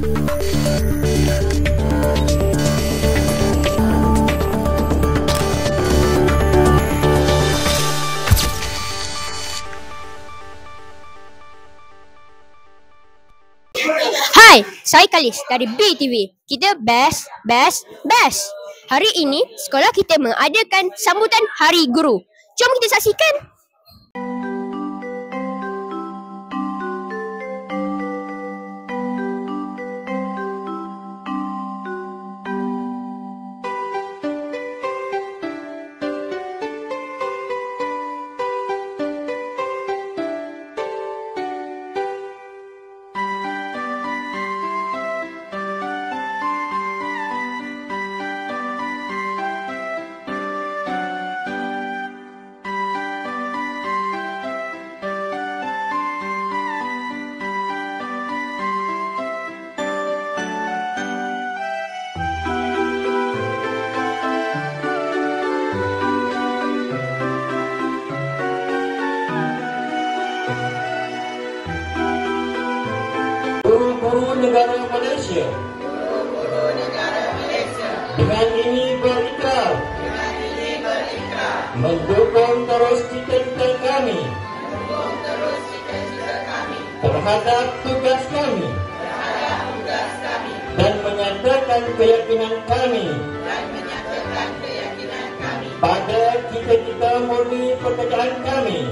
Hai, saya Kalis dari BTV. Kita best. Hari ini, sekolah kita mengadakan sambutan Hari Guru. Jom kita saksikan. Guru-guru negara Malaysia dengan ini berikrar mendukung terus cita-cita kami terhadap tugas kami dan menyatakan keyakinan kami pada cita-cita murni pekerjaan kami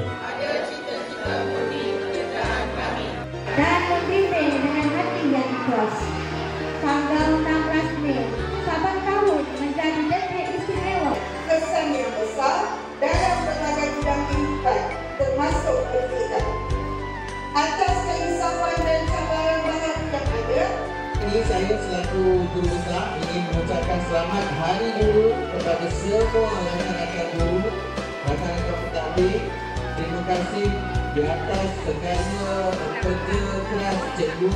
dan membimbing dengan hati yang ikhlas. Tanggal 16 Mei, Sabang tahun menjadi negeri istimewa. Kesan yang besar dalam berbagai bidang kehidupan, termasuk pendidikan. Atas keinsafan dan cabaran baharu yang ada, ini saya selaku guru besar ingin mengucapkan selamat Hari Guru kepada semua rakan-rakan guru, rakan-rakan pentadbir. Terima kasih di atas segala kerja keras cikgu.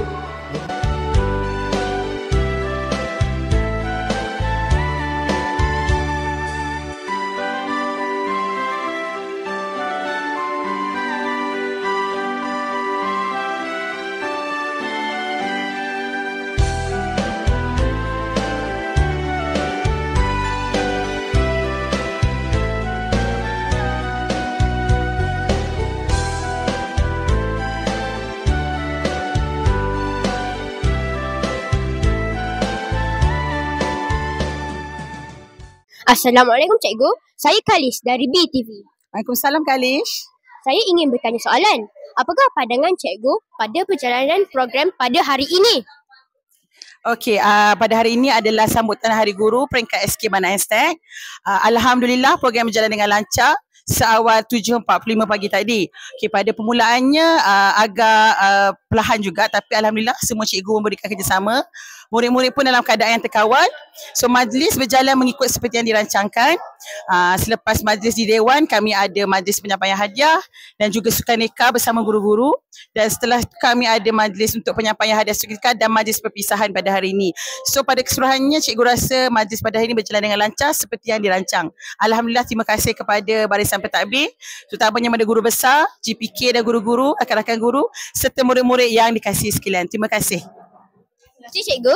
Assalamualaikum cikgu, saya Kalis dari BTV. Waalaikumsalam Kalish. Saya ingin bertanya soalan. Apakah pandangan cikgu pada perjalanan program pada hari ini? Okey, pada hari ini adalah sambutan Hari Guru peringkat SK Bandar Hashtag. Alhamdulillah program berjalan dengan lancar seawal 7.45 pagi tadi. Okey, pada permulaannya agak perlahan juga, tapi alhamdulillah semua cikgu memberikan kerjasama. Murid-murid pun dalam keadaan yang terkawal. So majlis berjalan mengikut seperti yang dirancangkan. Selepas majlis di Dewan, kami ada majlis penyampaian hadiah dan juga sukaneka bersama guru-guru. Dan setelah kami ada majlis untuk penyampaian hadiah sukaneka dan majlis perpisahan pada hari ini. So pada keseluruhannya cikgu rasa majlis pada hari ini berjalan dengan lancar seperti yang dirancang. Alhamdulillah, terima kasih kepada barisan pentadbir, terutamanya kepada guru besar, GPK dan guru-guru, rakan-rakan guru serta murid-murid yang dikasihi sekalian. Terima kasih. Terima kasih cikgu.